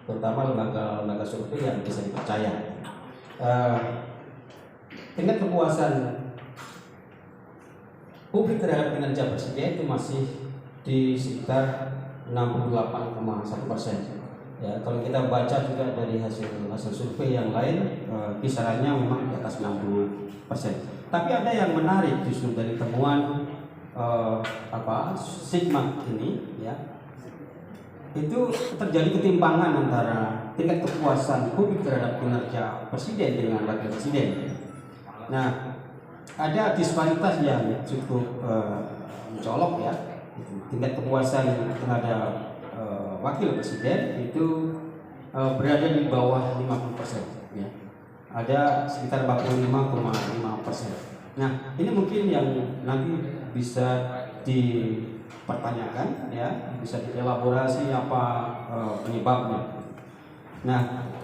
terutama lembaga survei yang bisa dipercaya. Tingkat kepuasan publik terhadap kinerja presiden itu masih di sekitar 68,1%. Ya, kalau kita baca juga dari hasil survei yang lain, kisarannya memang di atas 60%. Tapi ada yang menarik justru dari temuan Sigma ini, ya, itu terjadi ketimpangan antara tingkat kepuasan publik terhadap kinerja presiden dengan wakil presiden. Nah, ada disparitas yang cukup mencolok, ya. Tingkat kepuasan terhadap wakil presiden itu berada di bawah 50%, ya. Ada sekitar 45,5%. Nah, ini mungkin yang nanti bisa dipertanyakan, ya, bisa dielaborasi apa penyebabnya. Nah,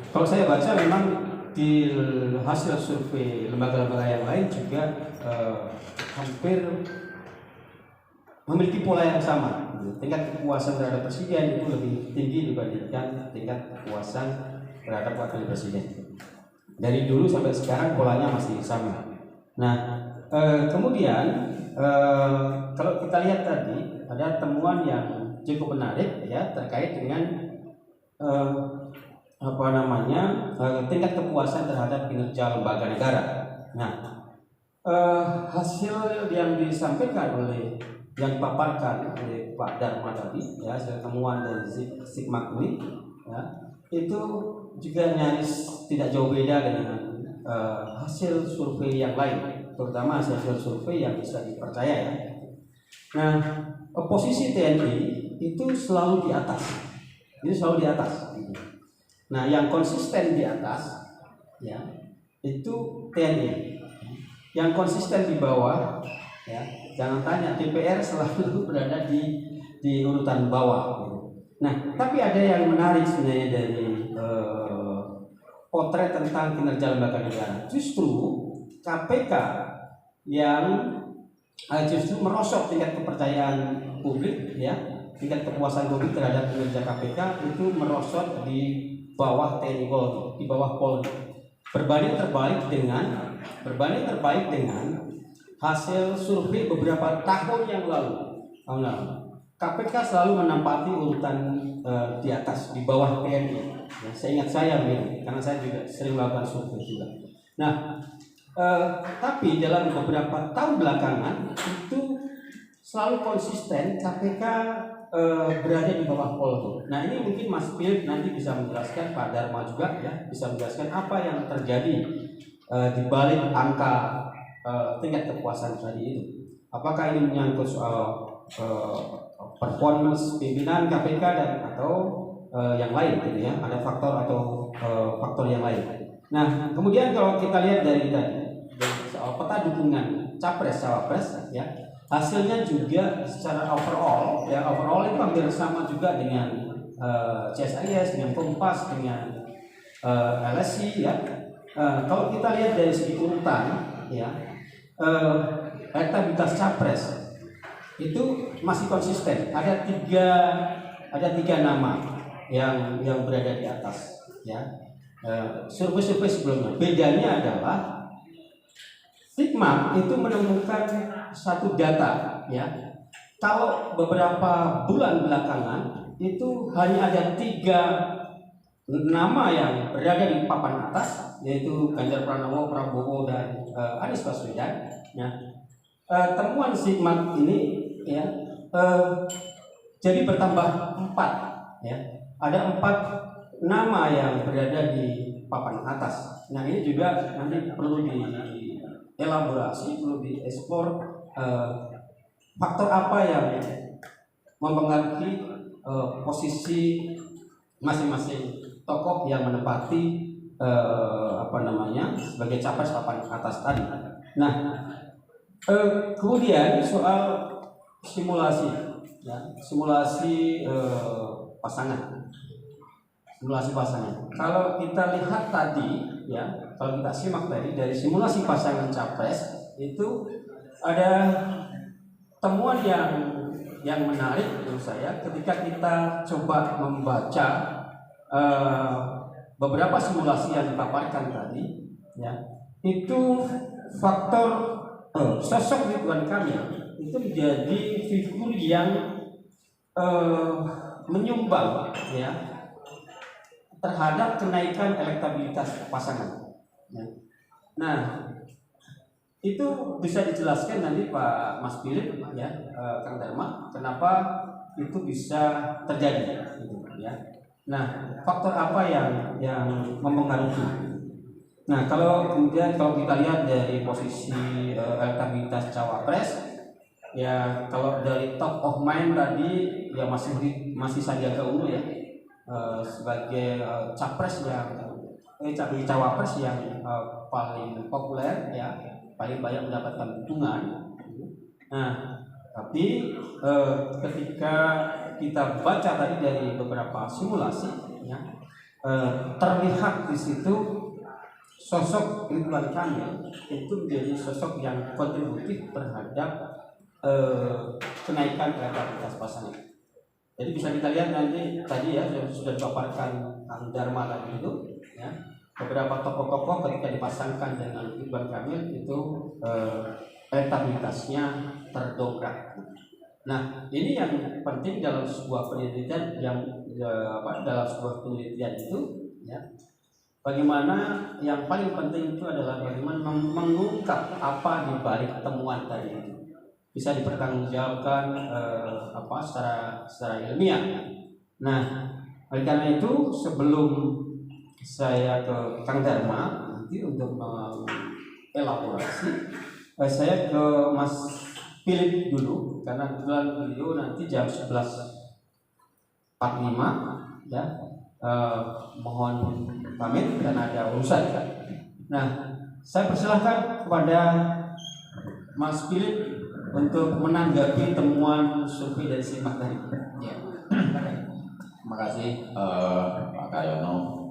kalau saya baca memang di hasil survei lembaga-lembaga yang lain juga hampir memiliki pola yang sama. Tingkat kepuasan terhadap presiden itu lebih tinggi dibandingkan tingkat kepuasan terhadap wakil presiden. Dari dulu sampai sekarang polanya masih sama. Nah, kemudian kalau kita lihat tadi ada temuan yang cukup menarik, ya, terkait dengan tingkat kepuasan terhadap kinerja lembaga negara. Nah, hasil yang disampaikan oleh yang dipaparkan oleh Pak Dharma tadi, ya, hasil temuan dari Sigma ini, ya, itu juga nyaris tidak jauh beda dengan hasil survei yang lain, terutama hasil survei yang bisa dipercaya, ya. Nah, posisi TNI itu selalu di atas, Nah, yang konsisten di atas, ya, itu TNI. Yang konsisten di bawah, ya, jangan tanya, DPR selalu berada di urutan bawah. Nah, tapi ada yang menarik sebenarnya dari potret tentang kinerja lembaga negara. Justru KPK yang justru merosot tingkat kepercayaan publik, ya, tingkat kepuasan publik terhadap kinerja KPK itu merosot di bawah TNI Polri, di bawah Polri. Berbanding terbalik dengan hasil survei beberapa tahun yang lalu. KPK selalu menempati urutan di atas, di bawah TNI. Ya, seingat saya begitu, karena saya juga sering melakukan survei juga. Nah, tapi dalam beberapa tahun belakangan itu selalu konsisten KPK berada di bawah Polri. Nah, ini mungkin Mas Philip nanti bisa menjelaskan, Pak Dharma juga, ya, bisa menjelaskan apa yang terjadi di balik angka tingkat kepuasan tadi itu. Apakah ini menyangkut soal performance pimpinan KPK atau yang lain, gitu, ya? Ada faktor atau faktor yang lain. Nah, kemudian kalau kita lihat dari soal peta dukungan capres cawapres, ya, hasilnya juga secara overall itu hampir sama juga dengan CSIS, dengan Kompas, dengan LSI, ya. Kalau kita lihat dari segi urutan, ya, elektabilitas capres itu masih konsisten. Ada tiga nama yang berada di atas, ya. Survei sebelumnya. Bedanya adalah Sigma itu menemukan satu data, ya. Kalau beberapa bulan belakangan itu hanya ada 3 nama yang berada di papan atas, yaitu Ganjar Pranowo, Prabowo, dan Anies Baswedan. Nah, temuan Sigma ini, ya, jadi bertambah 4, ya. Ada 4 nama yang berada di papan atas. Nah, ini juga nanti perlu dielaborasi, perlu dieksplor faktor apa yang mempengaruhi posisi masing-masing tokoh yang menempati sebagai capres papan atas tadi. Nah, kemudian soal simulasi, ya, simulasi pasangan. Kalau kita lihat tadi, ya, kalau kita simak tadi dari simulasi pasangan capres itu ada temuan yang menarik menurut saya ketika kita coba membaca eh, beberapa simulasi yang dipaparkan tadi, ya, itu faktor sosok Ridwan Kamil itu menjadi figur yang menyumbang, ya, terhadap kenaikan elektabilitas pasangan. Ya. Nah, itu bisa dijelaskan nanti Pak Mas Philip, ya, Kang Dharma, kenapa itu bisa terjadi, gitu, ya. Nah, faktor apa yang mempengaruhi? Nah, kalau kita lihat dari posisi elektabilitas cawapres, ya, kalau dari top of mind tadi ya masih Sandiaga Uno, ya, sebagai capres yang cawapres yang paling populer, ya, paling banyak mendapatkan dukungan. Nah, tapi ketika kita baca tadi dari beberapa simulasi, ya, terlihat di situ sosok Ridwan Kamil itu menjadi sosok yang kontributif terhadap kenaikan elektabilitas pasangan. Jadi bisa kita lihat nanti tadi, ya, sudah dipaparkan Kang Dharma tadi itu, ya, beberapa tokoh-tokoh ketika dipasangkan dengan Ridwan Kamil itu elektabilitasnya terdongkrak. Nah, ini yang penting dalam sebuah penelitian itu, ya. Bagaimana yang paling penting itu adalah bagaimana mengungkap apa di balik temuan tadi itu. Bisa dipertanggungjawabkan secara ilmiah. Nah, oleh karena itu sebelum saya ke Kang Dharma nanti untuk mengelaborasi, saya ke Mas Philip dulu karena kebetulan beliau nanti jam 11.45, ya. Mohon pamit dan ada urusan, kan? Nah, saya persilahkan kepada Mas Philip untuk menanggapi temuan survei dari SIMAK tadi. Ya. Terima kasih Pak Karyono.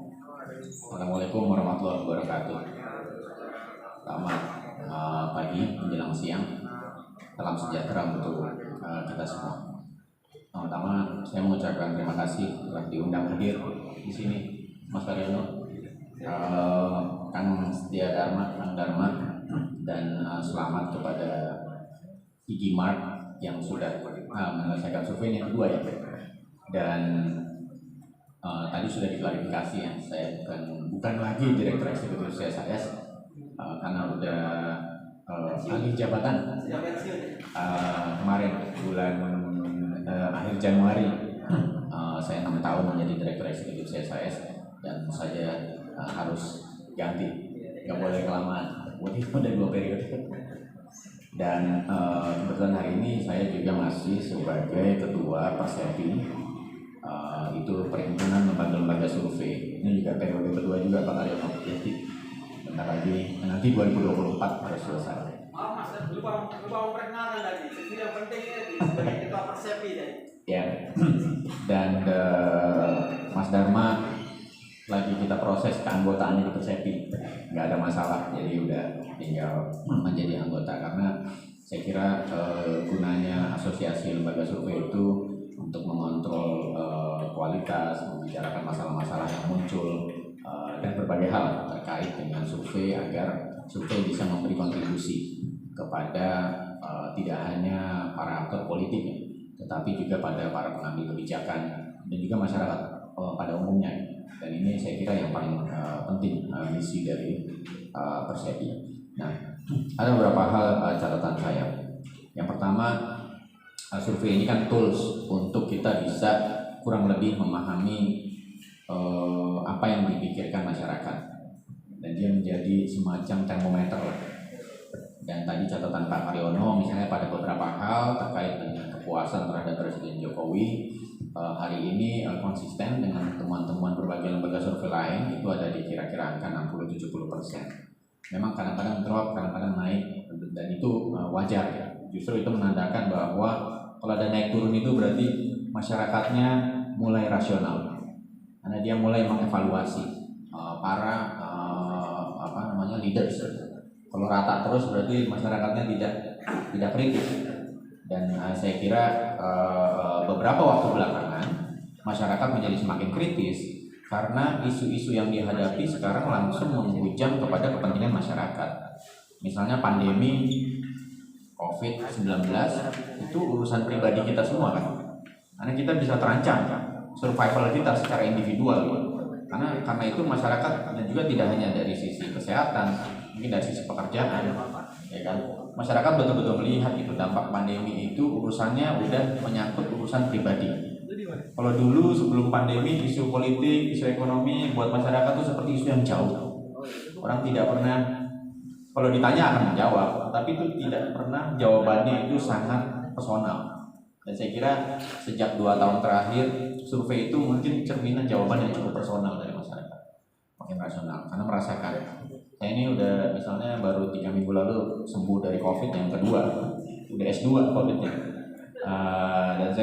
Assalamualaikum warahmatullahi wabarakatuh. Selamat pagi menjelang siang. Salam sejahtera untuk kita semua. Pertama, saya mengucapkan terima kasih telah diundang hadir di sini, Mas Karyono, Kang Dharma, dan selamat kepada IG Mart yang sudah menyelesaikan surveinya kedua, ya. Dan tadi sudah diklarifikasi, ya, saya bukan lagi direktur eksekutif CSIS karena udah alih jabatan kemarin bulan akhir Januari. Saya 6 tahun menjadi direktur eksekutif CSIS dan saya harus ganti, nggak boleh kelamaan, udah 2 periode. Dan kebetulan hari ini saya juga masih sebagai ketua Persepi, itu perhimpunan lembaga-lembaga survei. Ini juga periode kedua juga Pak Karyono. Jadi bentar lagi nanti 2024 harus selesai. Mas, lupa perkenalan lagi. Itu yang penting sebagai ketua Persepi tadi. Ya. Dan Mas Dharma lagi kita proses keanggotaannya di Persepi, nggak ada masalah, jadi udah tinggal menjadi anggota. Karena saya kira gunanya asosiasi lembaga survei itu untuk mengontrol kualitas, membicarakan masalah-masalah yang muncul dan berbagai hal terkait dengan survei agar survei bisa memberi kontribusi kepada tidak hanya para aktor politik, tetapi juga pada para pengambil kebijakan dan juga masyarakat pada umumnya. Dan ini saya kira yang paling penting misi dari Persepi. Nah, ada beberapa hal catatan saya. Yang pertama, survei ini kan tools untuk kita bisa kurang lebih memahami apa yang dipikirkan masyarakat, dan dia menjadi semacam termometer lah. Dan tadi catatan Pak Karyono misalnya pada beberapa hal terkait dengan kepuasan terhadap Presiden Jokowi hari ini konsisten dengan temuan-temuan berbagai lembaga survei lain, itu ada di kira-kira angka 60-70%. Memang kadang-kadang drop, kadang-kadang naik, dan itu wajar, ya. Justru itu menandakan bahwa kalau ada naik turun itu berarti masyarakatnya mulai rasional, karena dia mulai mengevaluasi para leaders. Kalau rata terus berarti masyarakatnya tidak kritis. Dan saya kira beberapa waktu belakangan masyarakat menjadi semakin kritis karena isu-isu yang dihadapi sekarang langsung menghujam kepada kepentingan masyarakat. Misalnya pandemi COVID-19 itu urusan pribadi kita semua kan, karena kita bisa terancam survival kita secara individual gitu. Karena itu masyarakat, dan juga tidak hanya dari sisi kesehatan, mungkin dari sisi pekerjaan, ya kan, masyarakat betul-betul melihat gitu dampak pandemi itu urusannya udah menyangkut urusan pribadi. Kalau dulu sebelum pandemi isu politik, isu ekonomi buat masyarakat itu seperti isu yang jauh. Orang tidak pernah, kalau ditanya akan menjawab, tapi itu tidak pernah jawabannya itu sangat personal. Dan saya kira sejak 2 tahun terakhir survei itu mungkin cerminan jawaban yang cukup personal dari masyarakat, makin rasional, karena merasakan. Saya ini udah misalnya baru 3 minggu lalu sembuh dari COVID yang kedua, udah S2 COVID-nya, dan saya